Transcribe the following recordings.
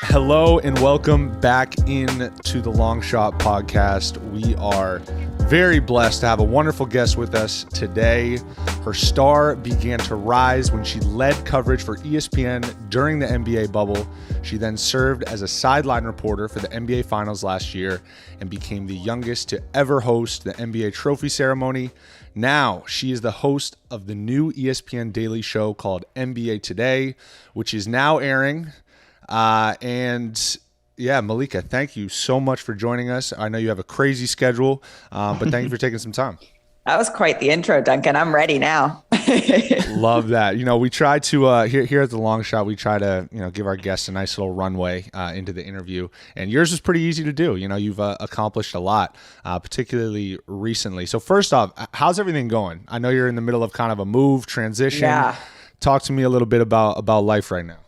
Hello and welcome back into the Long Shot Podcast. We are very blessed to have a wonderful guest with us today. Her star began to rise when she led coverage for ESPN during the NBA bubble. She then served as a sideline reporter for the NBA Finals last year and became the youngest to ever host the NBA trophy ceremony. Now, she is the host of the new ESPN daily show called NBA Today, which is now airing. Malika, thank you so much for joining us. I know you have a crazy schedule, but thank you for taking some time. That was quite the intro, Duncan. I'm ready now. Love that. We try to, here at the Long Shot, we try to, give our guests a nice little runway into the interview. And yours was pretty easy to do. You've accomplished a lot, particularly recently. So first off, how's everything going? I know you're in the middle of kind of a move, transition. Yeah. Talk to me a little bit about life right now.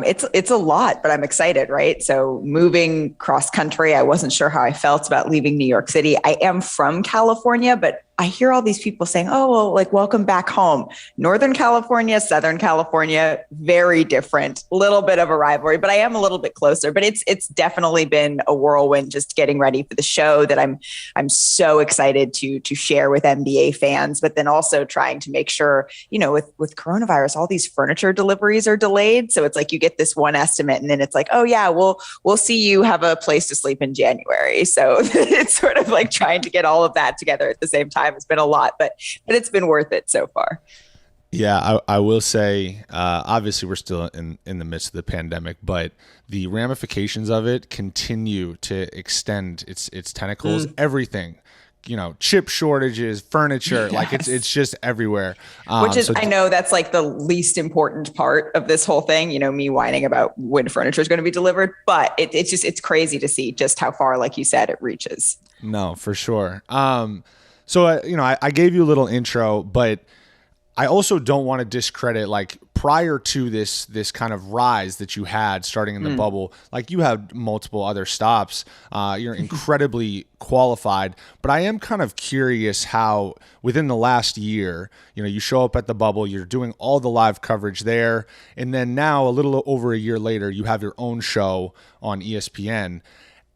It's a lot, but I'm excited, right? So moving cross country, I wasn't sure how I felt about leaving New York City. I am from California, but I hear all these people saying, oh, well, like, welcome back home. Northern California, Southern California, very different, little bit of a rivalry, but I am a little bit closer. But it's definitely been a whirlwind just getting ready for the show that I'm so excited to share with NBA fans, but then also trying to make sure, with coronavirus, all these furniture deliveries are delayed. So it's like you get this one estimate and then it's like, oh yeah, we'll see you have a place to sleep in January. So it's sort of like trying to get all of that together at the same time. It's been a lot, but it's been worth it so far. Yeah, I will say, obviously we're still in the midst of the pandemic, but the ramifications of it continue to extend its tentacles, everything, chip shortages, furniture, yes. Like it's just everywhere. Which is, I know that's like the least important part of this whole thing, me whining about when furniture is going to be delivered, but it's crazy to see just how far, like you said, it reaches. No, for sure. So, I gave you a little intro, but I also don't want to discredit, like, prior to this kind of rise that you had starting in the bubble, like you had multiple other stops. You're incredibly qualified, but I am kind of curious how within the last year, you show up at the bubble, you're doing all the live coverage there. And then now a little over a year later, you have your own show on ESPN.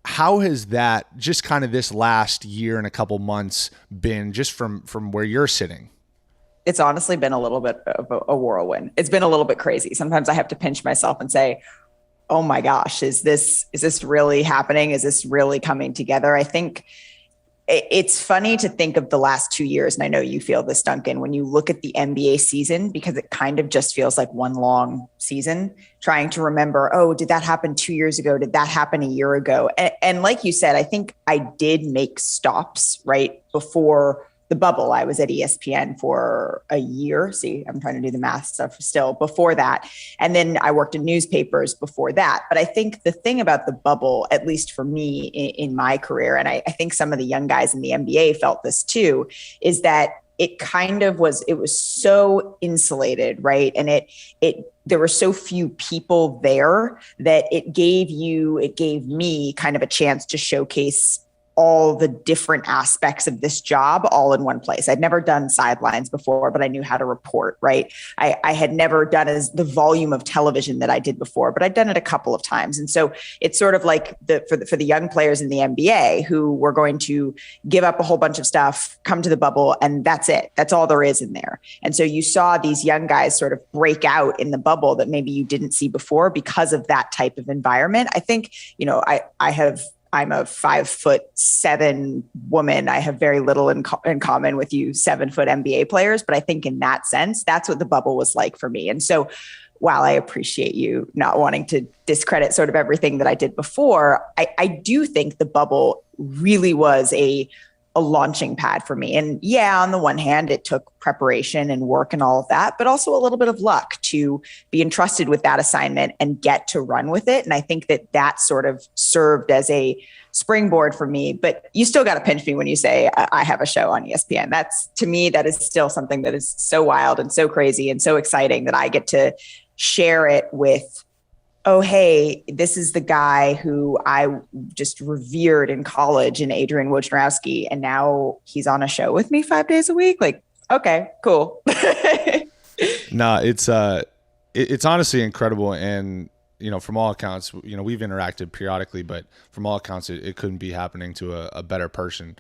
How has that, just kind of this last year and a couple months, been just from where you're sitting? It's honestly been a little bit of a whirlwind. It's been a little bit crazy. Sometimes I have to pinch myself and say, oh my gosh, is this really happening? Is this really coming together? I think it's funny to think of the last 2 years. And I know you feel this, Duncan, when you look at the NBA season, because it kind of just feels like one long season, trying to remember, oh, did that happen 2 years ago? Did that happen a year ago? And like you said, I think I did make stops right before the bubble. I was at ESPN for a year. See, I'm trying to do the math stuff still before that. And then I worked in newspapers before that. But I think the thing about the bubble, at least for me in my career, and I think some of the young guys in the NBA felt this too, is that it kind of was, it was so insulated, right? And there were so few people there that it gave me kind of a chance to showcase all the different aspects of this job all in one place. I'd never done sidelines before, but I knew how to report, right? I had never done the volume of television that I did before, but I'd done it a couple of times. And so it's sort of like for the young players in the NBA who were going to give up a whole bunch of stuff, come to the bubble, and that's it. That's all there is in there. And so you saw these young guys sort of break out in the bubble that maybe you didn't see before because of that type of environment. I think, I'm a 5'7" woman. I have very little in common with you 7-foot NBA players, but I think in that sense, that's what the bubble was like for me. And so while I appreciate you not wanting to discredit sort of everything that I did before, I do think the bubble really was a launching pad for me. And yeah, on the one hand, it took preparation and work and all of that, but also a little bit of luck to be entrusted with that assignment and get to run with it. And I think that sort of served as a springboard for me, but you still got to pinch me when you say I have a show on ESPN. That's, to me, that is still something that is so wild and so crazy and so exciting that I get to share it with, oh, hey, this is the guy who I just revered in college in Adrian Wojnarowski, and now he's on a show with me 5 days a week. Like, okay, cool. No, it's honestly incredible. And from all accounts, we've interacted periodically, but from all accounts, it couldn't be happening to a better person.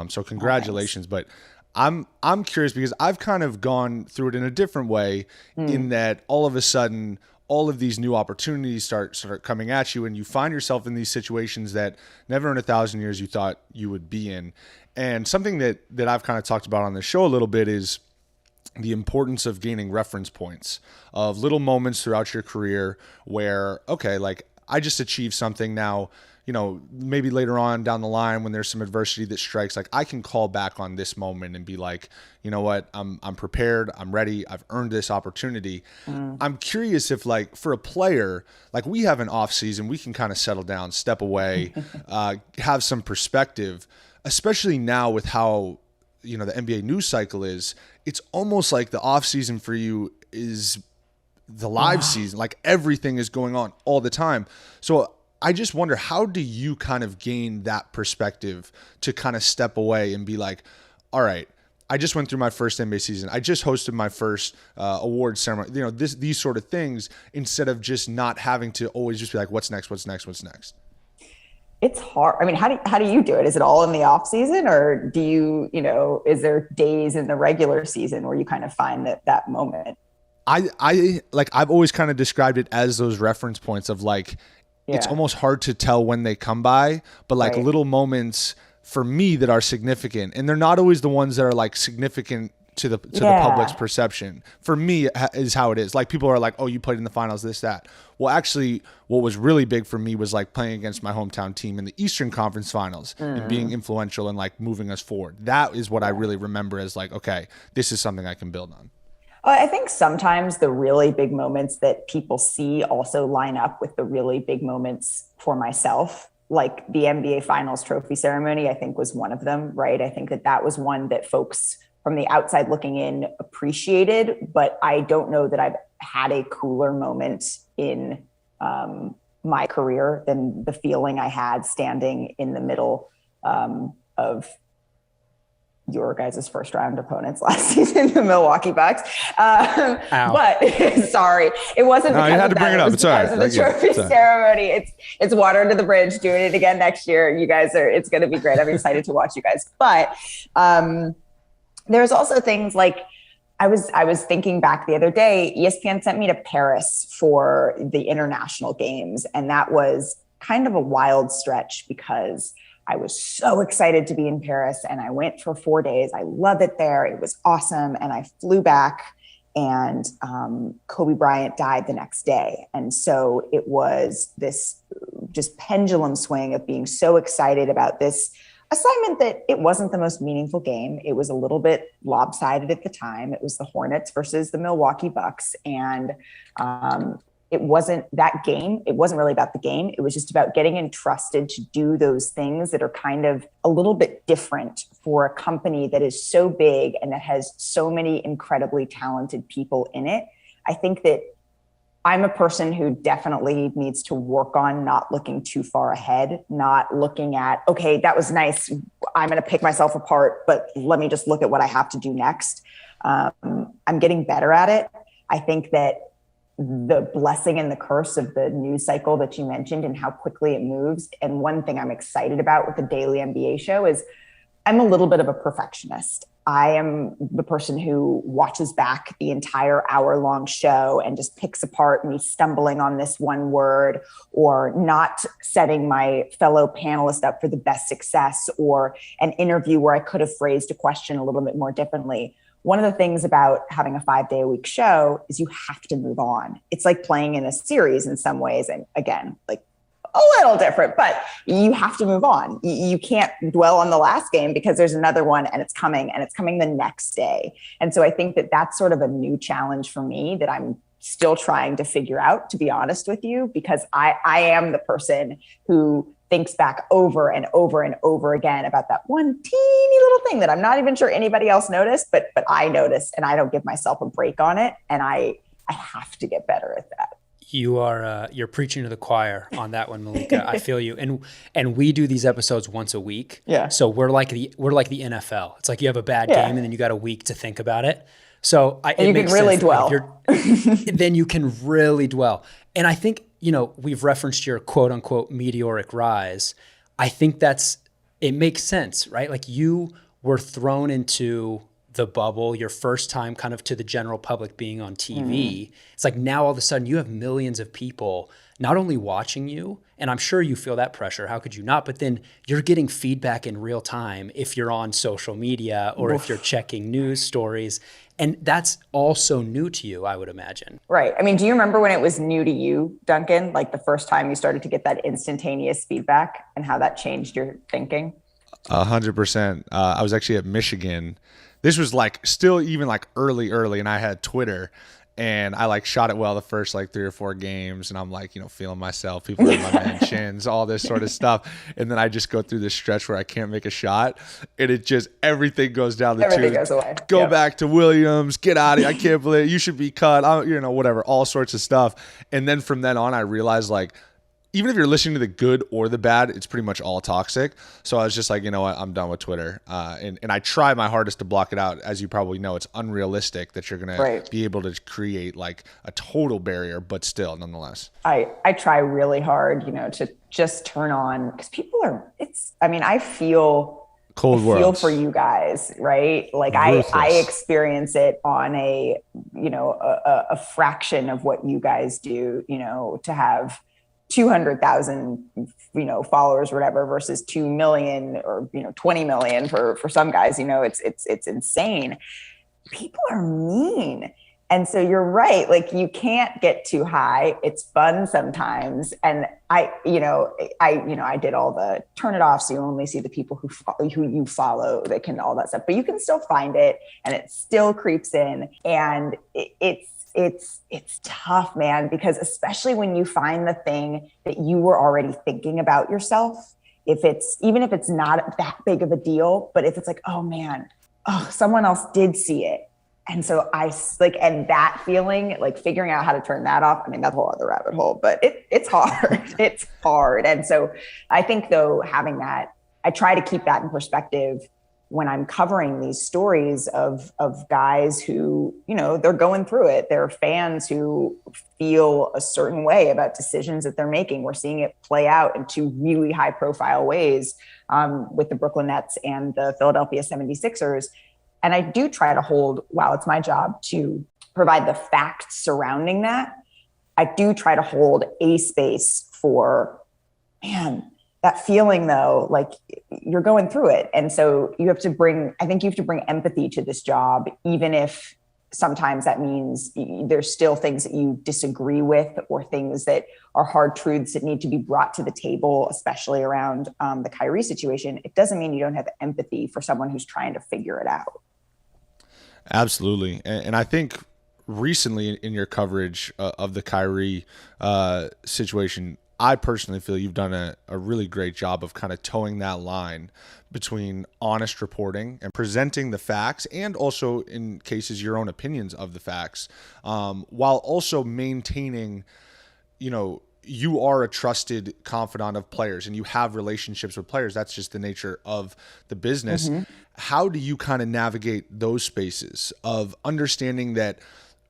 So congratulations. But I'm curious because I've kind of gone through it in a different way in that all of a sudden, all of these new opportunities start coming at you, and you find yourself in these situations that never in 1,000 years you thought you would be in. And something that I've kind of talked about on the show a little bit is the importance of gaining reference points of little moments throughout your career where, okay, like I just achieved something now, maybe later on down the line when there's some adversity that strikes, like I can call back on this moment and be like, you know what, I'm prepared, I'm ready, I've earned this opportunity. I'm curious if like for a player, like we have an off season, we can kind of settle down, step away, have some perspective, especially now with how, the NBA news cycle is. It's almost like the off season for you is the live season. Like everything is going on all the time. So I just wonder, how do you kind of gain that perspective to kind of step away and be like, all right, I just went through my first NBA season. I just hosted my first award ceremony, these sort of things, instead of just not having to always just be like, what's next? It's hard. I mean, how do you do it? Is it all in the off season, or do you, is there days in the regular season where you kind of find that moment? I've always kind of described it as those reference points of like, it's almost hard to tell when they come by, but like little moments for me that are significant, and they're not always the ones that are like significant to the public's perception. For me, is how it is. Like people are like, oh, you played in the finals, this, that. Well, actually, what was really big for me was like playing against my hometown team in the Eastern Conference Finals and being influential and like moving us forward. That is what I really remember as like, okay, this is something I can build on. I think sometimes the really big moments that people see also line up with the really big moments for myself. Like the NBA Finals trophy ceremony, I think was one of them, right? I think that was one that folks from the outside looking in appreciated, but I don't know that I've had a cooler moment in my career than the feeling I had standing in the middle of your guys' first round opponents last season, the Milwaukee Bucks. But sorry, it wasn't. No, you had to bring it up. It's all right. The trophy ceremony. It's water under the bridge. Doing it again next year. You guys it's going to be great. I'm excited to watch you guys. But there's also things like I was thinking back the other day. ESPN sent me to Paris for the international games, and that was kind of a wild stretch because I was so excited to be in Paris, and I went for 4 days. I love it there. It was awesome. And I flew back, and Kobe Bryant died the next day. And so it was this just pendulum swing of being so excited about this assignment that it wasn't the most meaningful game. It was a little bit lopsided at the time. It was the Hornets versus the Milwaukee Bucks. And it wasn't that game. It wasn't really about the game. It was just about getting entrusted to do those things that are kind of a little bit different for a company that is so big and that has so many incredibly talented people in it. I think that I'm a person who definitely needs to work on not looking too far ahead, not looking at, okay, that was nice. I'm going to pick myself apart, but let me just look at what I have to do next. I'm getting better at it. I think that the blessing and the curse of the news cycle that you mentioned and how quickly it moves. And one thing I'm excited about with the daily NBA show is I'm a little bit of a perfectionist. I am the person who watches back the entire hour-long show and just picks apart me stumbling on this one word or not setting my fellow panelist up for the best success or an interview where I could have phrased a question a little bit more differently. One of the things about having a 5-day-a-week show is you have to move on. It's like playing in a series in some ways. And again, like a little different, but you have to move on. You can't dwell on the last game because there's another one and it's coming the next day. And so I think that that's sort of a new challenge for me that I'm still trying to figure out, to be honest with you, because I am the person who thinks back over and over and over again about that one teeny little thing that I'm not even sure anybody else noticed, but I noticed, and I don't give myself a break on it. And I have to get better at that. You're preaching to the choir on that one, Malika. I feel you. And we do these episodes once a week. Yeah. So we're like the NFL. It's like you have a bad game and then you got a week to think about it. So you can really dwell. Then you can really dwell. And I think, we've referenced your quote unquote meteoric rise. I think it makes sense, right? Like you were thrown into the bubble, your first time kind of to the general public being on TV. It's like now all of a sudden you have millions of people not only watching you, and I'm sure you feel that pressure, how could you not? But then you're getting feedback in real time if you're on social media or if you're checking news stories. And that's also new to you, I would imagine. Right. I mean, do you remember when it was new to you, Duncan? Like the first time you started to get that instantaneous feedback and how that changed your thinking? 100%. I was actually at Michigan. This was like still even like early, and I had Twitter. And I like shot it well the first like 3 or 4 games, and I'm like, feeling myself. People are in my mentions, all this sort of stuff. And then I just go through this stretch where I can't make a shot, and it just everything goes down the tubes. Everything goes away. Go back to Williams, get out of here. I can't believe it. You should be cut. Whatever, all sorts of stuff. And then from then on, I realized like, even if you're listening to the good or the bad, it's pretty much all toxic. So I was just like, you know what, I'm done with Twitter. And I try my hardest to block it out. As you probably know, it's unrealistic that you're going to be able to create like a total barrier, but still, nonetheless. I try really hard, to just turn on, because people are, I feel for you guys, right? Like I experience it on a fraction of what you guys do, to have 200,000, followers or whatever versus 2 million or, 20 million for some guys, it's insane. People are mean. And so you're right. Like you can't get too high. It's fun sometimes. And I did all the turn it off. So you only see the people who you follow that can, all that stuff, but you can still find it and it still creeps in. And it's tough, man, because especially when you find the thing that you were already thinking about yourself, even if it's not that big of a deal, but if it's like, oh man, someone else did see it. And so and that feeling, like figuring out how to turn that off, that's a whole other rabbit hole, but it's hard. It's hard. And so I think though, having that, I try to keep that in perspective when I'm covering these stories of guys who, they're going through it. There are fans who feel a certain way about decisions that they're making. We're seeing it play out in 2 really high profile ways with the Brooklyn Nets and the Philadelphia 76ers. And I do try to hold, while it's my job to provide the facts surrounding that, I do try to hold a space for, that feeling though, like you're going through it. And so you have to bring empathy to this job, even if sometimes that means there's still things that you disagree with or things that are hard truths that need to be brought to the table, especially around the Kyrie situation. It doesn't mean you don't have empathy for someone who's trying to figure it out. Absolutely. And I think recently in your coverage of the Kyrie situation, I personally feel you've done a really great job of kind of towing that line between honest reporting and presenting the facts, and also in cases your own opinions of the facts, while also maintaining, you are a trusted confidant of players and you have relationships with players. That's just the nature of the business. Mm-hmm. How do you kind of navigate those spaces of understanding that,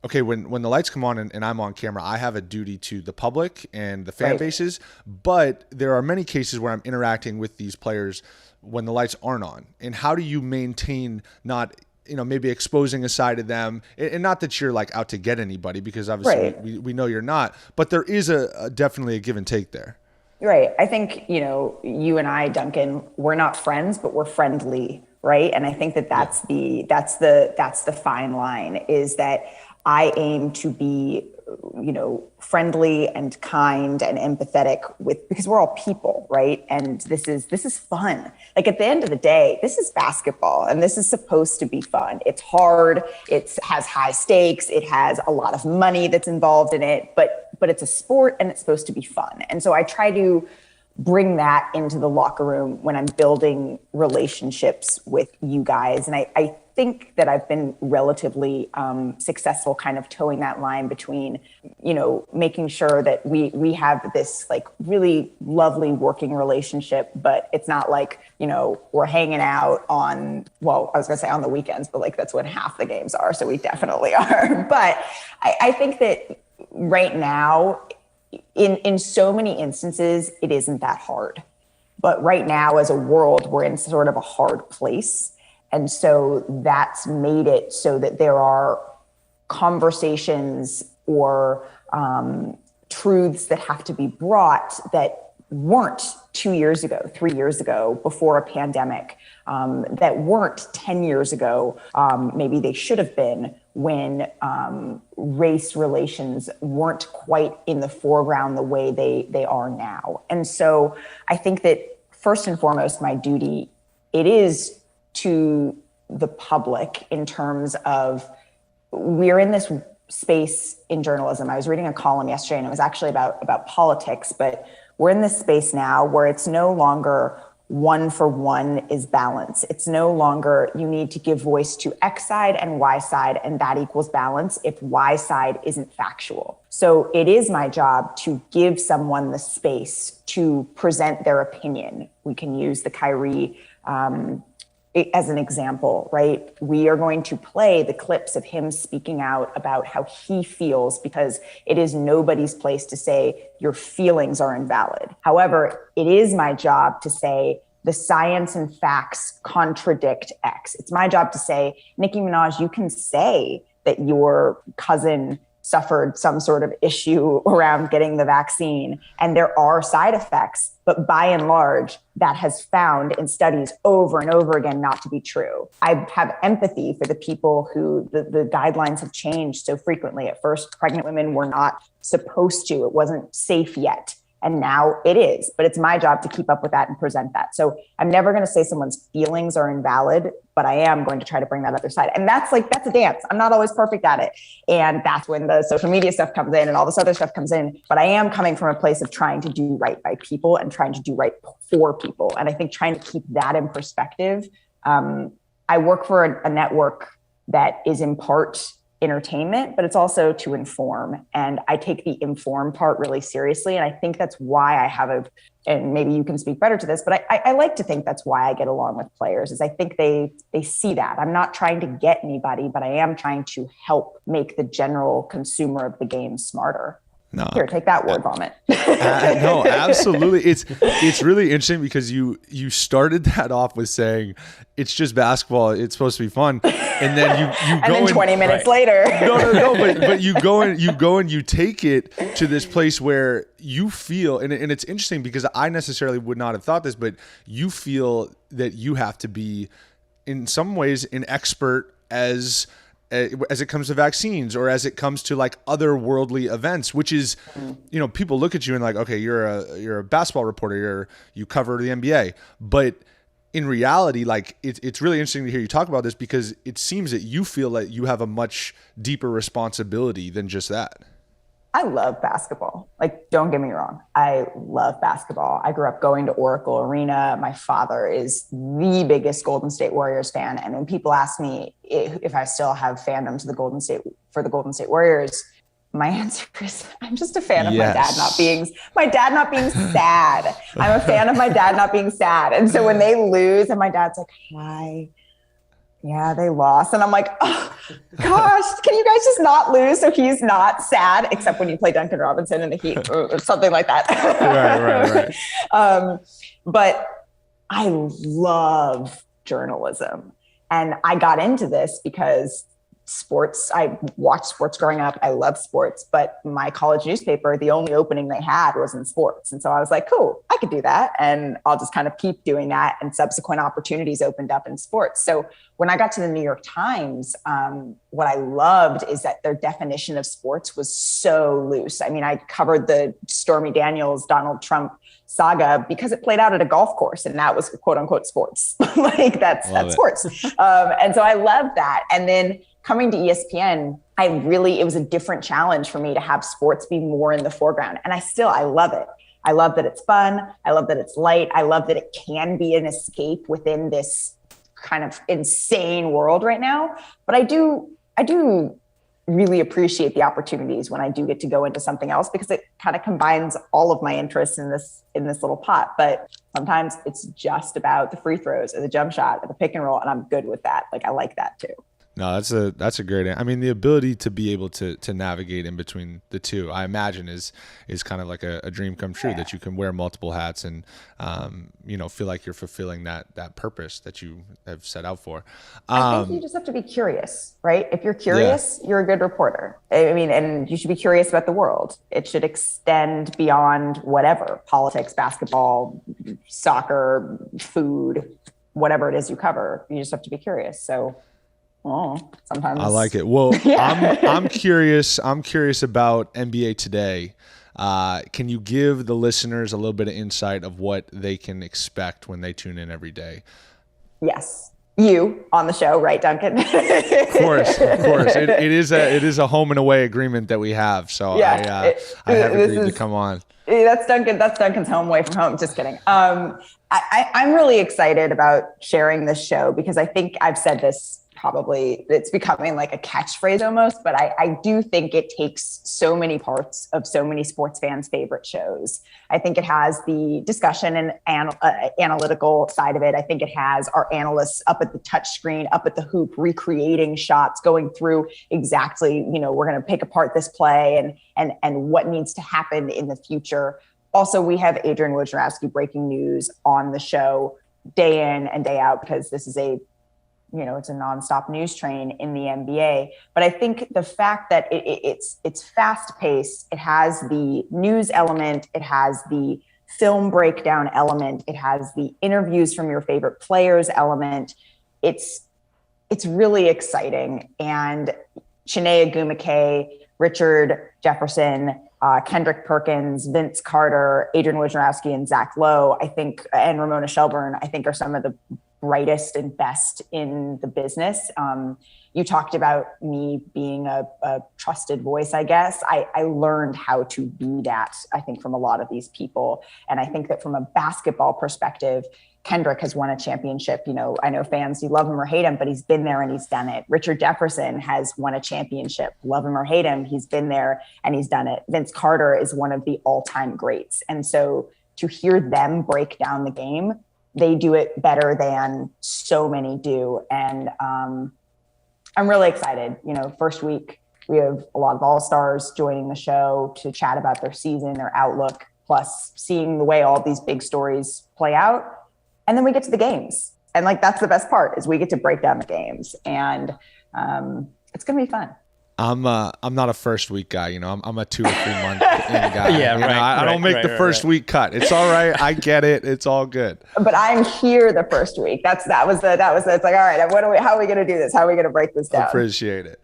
okay, when the lights come on and I'm on camera, I have a duty to the public and the fan bases, but there are many cases where I'm interacting with these players when the lights aren't on. And how do you maintain not, maybe exposing a side of them, and not that you're like out to get anybody, because obviously we know you're not, but there is definitely a give and take there. Right. I think, you and I, Duncan, we're not friends, but we're friendly. Right. And I think that's the fine line, is that I aim to be, friendly and kind and empathetic because we're all people, right? And this is fun. Like at the end of the day, this is basketball and this is supposed to be fun. It's hard. It has high stakes. It has a lot of money that's involved in it, but it's a sport and it's supposed to be fun. And so I try to bring that into the locker room when I'm building relationships with you guys. And I think that I've been relatively successful kind of towing that line between, making sure that we have this like really lovely working relationship, but it's not like, we're hanging out on the weekends, but like that's when half the games are. So we definitely are. But I think that right now in so many instances, it isn't that hard. But right now, as a world, we're in sort of a hard place. And so that's made it so that there are conversations or truths that have to be brought that weren't 2 years ago, 3 years ago, before a pandemic, that weren't 10 years ago. Maybe they should have been when race relations weren't quite in the foreground the way they are now. And so I think that first and foremost, my duty, it is to the public in terms of we're in this space in journalism. I was reading a column yesterday and it was actually about politics, but we're in this space now where it's no longer 1 for 1 is balance. It's no longer you need to give voice to X side and Y side, and that equals balance if Y side isn't factual. So it is my job to give someone the space to present their opinion. We can use the Kyrie as an example, right? We are going to play the clips of him speaking out about how he feels, because it is nobody's place to say your feelings are invalid. However, it is my job to say the science and facts contradict X. It's my job to say, Nicki Minaj, you can say that your cousin suffered some sort of issue around getting the vaccine, and there are side effects, but by and large, that has found in studies over and over again not to be true. I have empathy for the people who the guidelines have changed so frequently. At first, pregnant women were not supposed to, it wasn't safe yet. And now it is, but it's my job to keep up with that and present that. So I'm never going to say someone's feelings are invalid, but I am going to try to bring that other side. And that's a dance. I'm not always perfect at it. And that's when the social media stuff comes in and all this other stuff comes in. But I am coming from a place of trying to do right by people and trying to do right for people. And I think trying to keep that in perspective. I work for a network that is in part entertainment, but it's also to inform. And I take the inform part really seriously. And I think that's why I have and maybe you can speak better to this, but I like to think that's why I get along with players, is I think they see that. I'm not trying to get anybody, but I am trying to help make the general consumer of the game smarter. No. Here, take that word vomit. No, absolutely. It's really interesting because you started that off with saying it's just basketball. It's supposed to be fun, and then you and go then 20 minutes later. No. But you go and you take it to this place where you feel, and it's interesting because I necessarily would not have thought this, but you feel that you have to be, in some ways, an expert as it comes to vaccines or as it comes to like otherworldly events, which is, people look at you and like, okay, you're a basketball reporter, you cover the NBA, but in reality, like it's really interesting to hear you talk about this because it seems that you feel like you have a much deeper responsibility than just that. I love basketball. Like, don't get me wrong. I love basketball. I grew up going to Oracle Arena. My father is the biggest Golden State Warriors fan. And when people ask me if I still have fandom to the Golden State Warriors, my answer is I'm just a fan of my dad not being sad. I'm a fan of my dad not being sad. And so when they lose and my dad's like, hi, yeah, they lost. And I'm like, oh, gosh, can you guys just not lose so he's not sad, except when you play Duncan Robinson in the Heat or something like that. Right. But I love journalism. And I got into this because sports, I watched sports growing up. I love sports, but my college newspaper, the only opening they had was in sports. And so I was like, cool, I could do that. And I'll just kind of keep doing that. And subsequent opportunities opened up in sports. So when I got to the New York Times, what I loved is that their definition of sports was so loose. I mean, I covered the Stormy Daniels, Donald Trump saga because it played out at a golf course and that was quote unquote sports. Like that's sports. And so I love that. And then coming to ESPN, it was a different challenge for me to have sports be more in the foreground. And I love it. I love that it's fun. I love that it's light. I love that it can be an escape within this kind of insane world right now. But I do really appreciate the opportunities when I do get to go into something else because it kind of combines all of my interests in this little pot. But sometimes it's just about the free throws or the jump shot or the pick and roll. And I'm good with that. Like, I like that too. No, that's a great. I mean, the ability to be able to navigate in between the two, I imagine, is kind of like a dream come true, that you can wear multiple hats and feel like you're fulfilling that purpose that you have set out for. I think you just have to be curious, right? If you're curious, you're a good reporter. I mean, and you should be curious about the world. It should extend beyond whatever, politics, basketball, soccer, food, whatever it is you cover. You just have to be curious. So. Oh, sometimes I like it. Well, I'm curious. I'm curious about NBA today. Can you give the listeners a little bit of insight of what they can expect when they tune in every day? Yes. You on the show, right, Duncan? Of course. It is a home and away agreement that we have. So I have agreed to come on. That's Duncan. That's Duncan's home away from home. Just kidding. I'm really excited about sharing this show because I think I've said this. Probably it's becoming like a catchphrase almost, but I do think it takes so many parts of so many sports fans' favorite shows. I think it has the discussion and analytical side of it. I think it has our analysts up at the touch screen, up at the hoop, recreating shots, going through exactly, we're going to pick apart this play and what needs to happen in the future. Also, we have Adrian Wojnarowski breaking news on the show day in and day out because this is it's a nonstop news train in the NBA. But I think the fact that it's fast paced, it has the news element, it has the film breakdown element, it has the interviews from your favorite players element. It's really exciting. And Chiney Ogwumike, Richard Jefferson, Kendrick Perkins, Vince Carter, Adrian Wojnarowski, and Zach Lowe, I think, and Ramona Shelburne, I think are some of the brightest and best in the business. You talked about me being a trusted voice, I guess. I learned how to be that, I think, from a lot of these people. And I think that from a basketball perspective, Kendrick has won a championship. I know fans, you love him or hate him, but he's been there and he's done it. Richard Jefferson has won a championship. Love him or hate him, he's been there and he's done it. Vince Carter is one of the all-time greats. And so to hear them break down the game, they do it better than so many do. And I'm really excited. First week, we have a lot of all-stars joining the show to chat about their season, their outlook, plus seeing the way all these big stories play out. And then we get to the games. And that's the best part is we get to break down the games. And it's going to be fun. I'm not a first week guy, I'm a 2 or 3 month in guy. Yeah, I don't make the first week cut. It's all right. I get it. It's all good. But I'm here the first week. It's like, all right, how are we going to do this? How are we going to break this down? Appreciate it.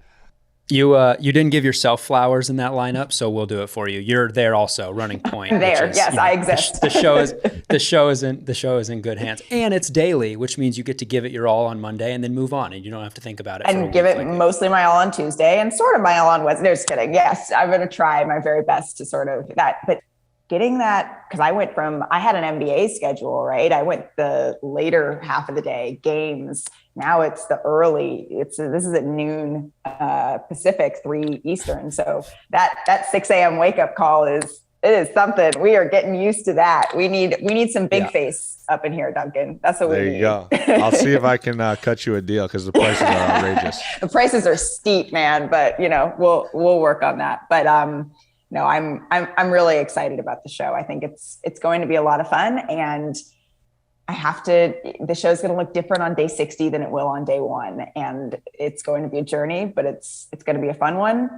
You didn't give yourself flowers in that lineup, so we'll do it for you. You're there also, running point. Yes, I exist. The show is in good hands, and it's daily, which means you get to give it your all on Monday and then move on, and you don't have to think about it. And give it mostly my all on Tuesday and sort of my all on Wednesday. No, just kidding. Yes, I'm going to try my very best to sort of that, but getting that, because I had an NBA schedule, right? I went the later half of the day, games. Now it's the early, this is at noon Pacific, 3 Eastern. So that 6 a.m. wake up call it is something. We are getting used to that. We need some big face up in here, Duncan. That's what we need. There you go. I'll see if I can cut you a deal because the prices are outrageous. The prices are steep, man, but we'll work on that. But no, I'm really excited about the show. I think it's going to be a lot of fun, and the show's going to look different on day 60 than it will on day 1. And it's going to be a journey, but it's going to be a fun one.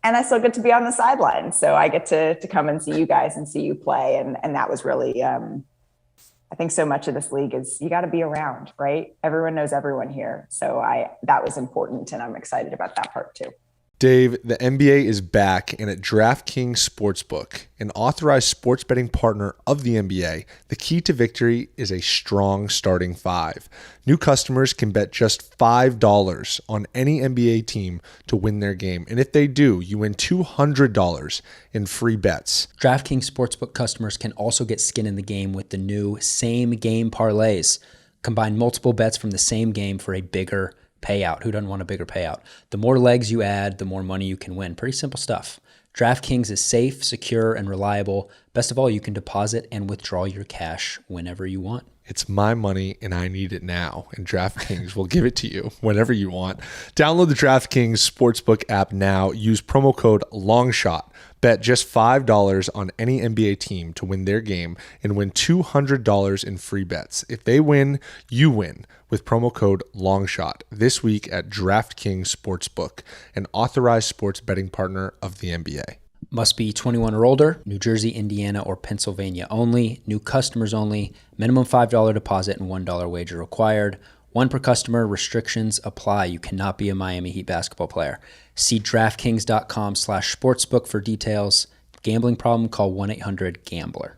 And I still get to be on the sideline. So I get to come and see you guys and see you play. And that was really, I think so much of this league is you got to be around, right? Everyone knows everyone here. So that was important. And I'm excited about that part too. Dave, the NBA is back, and at DraftKings Sportsbook, an authorized sports betting partner of the NBA, the key to victory is a strong starting 5. New customers can bet just $5 on any NBA team to win their game. And if they do, you win $200 in free bets. DraftKings Sportsbook customers can also get skin in the game with the new same game parlays. Combine multiple bets from the same game for a bigger payout. Who doesn't want a bigger payout? The more legs you add, the more money you can win. Pretty simple stuff. DraftKings is safe, secure, and reliable. Best of all, you can deposit and withdraw your cash whenever you want. It's my money and I need it now. And DraftKings will give it to you whenever you want. Download the DraftKings Sportsbook app now. Use promo code LONGSHOT. Bet just $5 on any NBA team to win their game and win $200 in free bets. If they win, you win with promo code LONGSHOT this week at DraftKings Sportsbook, an authorized sports betting partner of the NBA. Must be 21 or older, New Jersey, Indiana, or Pennsylvania only. New customers only. Minimum $5 deposit and $1 wager required. One per customer. Restrictions apply. You cannot be a Miami Heat basketball player. See DraftKings.com/sportsbook for details. Gambling problem? Call 1-800-GAMBLER.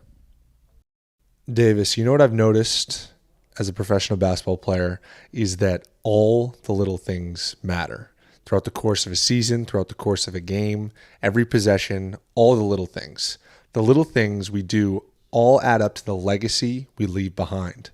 Davis, you know what I've noticed as a professional basketball player is that all the little things matter. Throughout the course of a season, throughout the course of a game, every possession, all the little things. The little things we do all add up to the legacy we leave behind.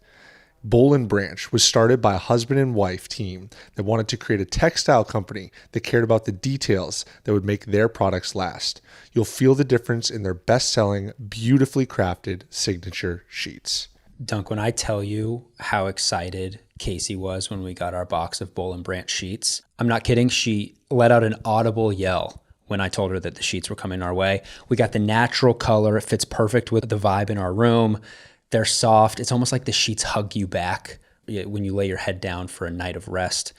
Boll and Branch was started by a husband and wife team that wanted to create a textile company that cared about the details that would make their products last. You'll feel the difference in their best-selling, beautifully crafted signature sheets. Dunk, when I tell you how excited Casey was when we got our box of Boll and Branch sheets, I'm not kidding. She let out an audible yell when I told her that the sheets were coming our way. We got the natural color. It fits perfect with the vibe in our room. They're soft. It's almost like the sheets hug you back when you lay your head down for a night of rest.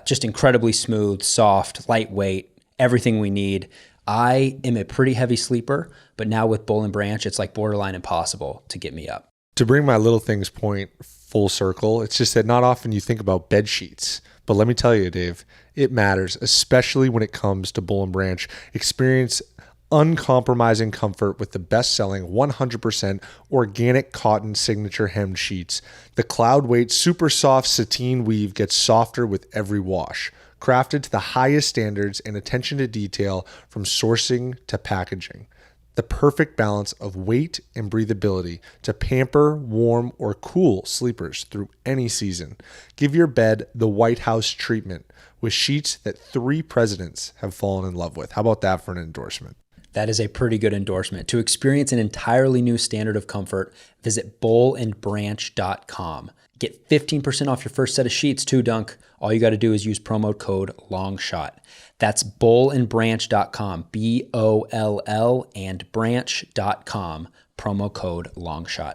Just incredibly smooth, soft, lightweight, everything we need. I am a pretty heavy sleeper, but now with Boll and Branch, it's like borderline impossible to get me up. To bring my little things point full circle, it's just that not often you think about bed sheets. But let me tell you, Dave, it matters, especially when it comes to Boll and Branch. Experience uncompromising comfort with the best-selling 100% organic cotton signature hemmed sheets. The cloud weight, super soft sateen weave gets softer with every wash. Crafted to the highest standards and attention to detail from sourcing to packaging. The perfect balance of weight and breathability to pamper, warm, or cool sleepers through any season. Give your bed the White House treatment with sheets that 3 presidents have fallen in love with. How about that for an endorsement? That is a pretty good endorsement. To experience an entirely new standard of comfort, visit bollandbranch.com. Get 15% off your first set of sheets too, Dunk. All you got to do is use promo code LONGSHOT. That's bollandbranch.com, BOLL and branch.com, promo code LONGSHOT.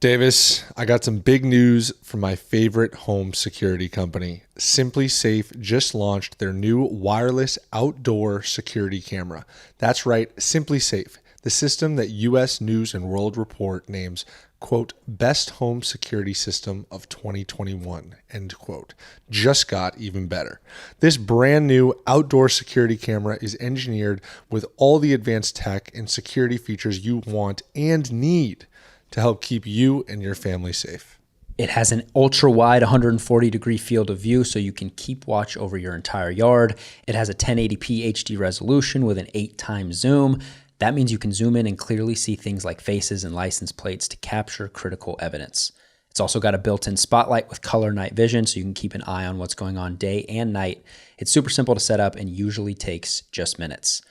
Davis, I got some big news from my favorite home security company. Simply Safe just launched their new wireless outdoor security camera. That's right, Simply Safe, the system that U.S. News and World Report names, quote, best home security system of 2021, end quote, just got even better. This brand new outdoor security camera is engineered with all the advanced tech and security features you want and need to help keep you and your family safe. It has an ultra-wide 140-degree field of view so you can keep watch over your entire yard. It has a 1080p HD resolution with an 8x zoom. That means you can zoom in and clearly see things like faces and license plates to capture critical evidence. It's also got a built-in spotlight with color night vision so you can keep an eye on what's going on day and night. It's super simple to set up and usually takes just minutes.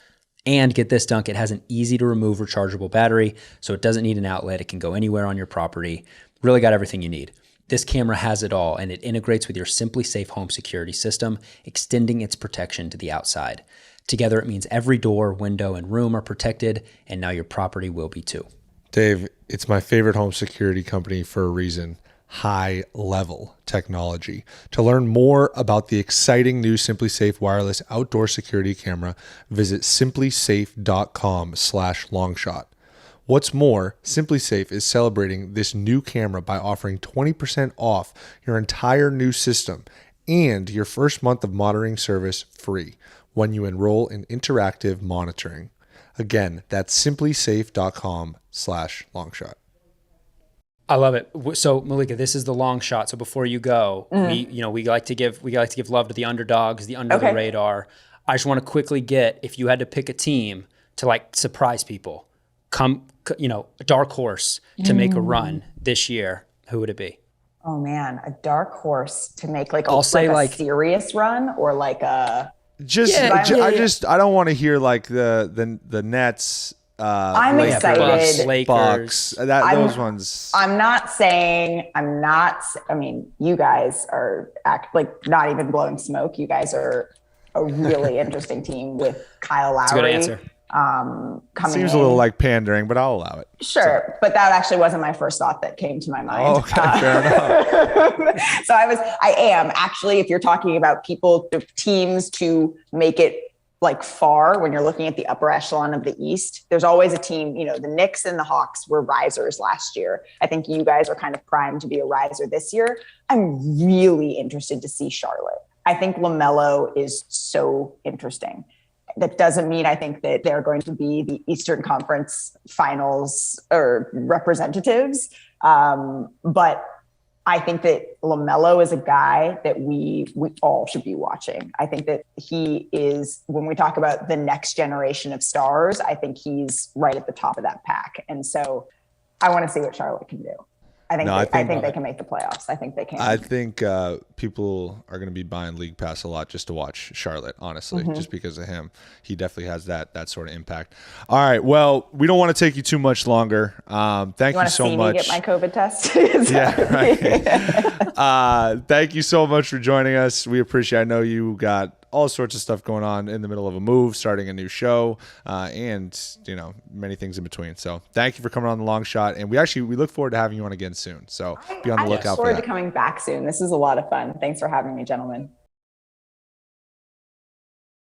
And get this, Dunk, it has an easy to remove rechargeable battery, so it doesn't need an outlet. It can go anywhere on your property. Really got everything you need. This camera has it all, and it integrates with your Simply Safe home security system, extending its protection to the outside. Together, it means every door, window, and room are protected, and now your property will be too. Dave, it's my favorite home security company for a reason. High level technology. To learn more about the exciting new Simply Safe wireless outdoor security camera, visit simplysafe.com/longshot. What's more, Simply Safe is celebrating this new camera by offering 20% off your entire new system and your first month of monitoring service free when you enroll in interactive monitoring. Again, that's simplysafe.com/longshot. I love it. So Malika, this is the long shot. So before you go, we like to give love to the underdogs, the under the radar. I just want to quickly get, if you had to pick a team to like surprise people, a dark horse to make a run this year, who would it be? Oh man, a dark horse to make like I'll say a serious run or like a I don't want to hear like the Nets I'm Lakers, excited. Lakers. Bucks. Those ones. I mean, you guys are not even blowing smoke. You guys are a really interesting team with Kyle Lowry. That's a good answer. Coming Seems in. a little like pandering, but I'll allow it. Sure, but that actually wasn't my first thought that came to my mind. Oh, okay, fair enough. So I am actually, if you're talking about teams to make it like far, when you're looking at the upper echelon of the East, there's always a team, the Knicks and the Hawks were risers last year. I think you guys are kind of primed to be a riser this year. I'm really interested to see Charlotte. I think LaMelo is so interesting. That doesn't mean I think that they're going to be the Eastern Conference Finals or representatives. But I think that LaMelo is a guy that we all should be watching. I think that he is, when we talk about the next generation of stars, I think he's right at the top of that pack. And so I want to see what Charlotte can do. I think they can make the playoffs. I think they can. I think people are going to be buying League Pass a lot just to watch Charlotte, honestly, just because of him. He definitely has that sort of impact. All right. Well, we don't want to take you too much longer. Thank you so much. Me get my COVID test? Yeah. Right. Thank you so much for joining us. We appreciate it. I know you got all sorts of stuff going on in the middle of a move, starting a new show, and many things in between. So thank you for coming on the Long Shot, and we look forward to having you on again soon. So be on the lookout for that. I look forward to coming back soon. This is a lot of fun. Thanks for having me, gentlemen.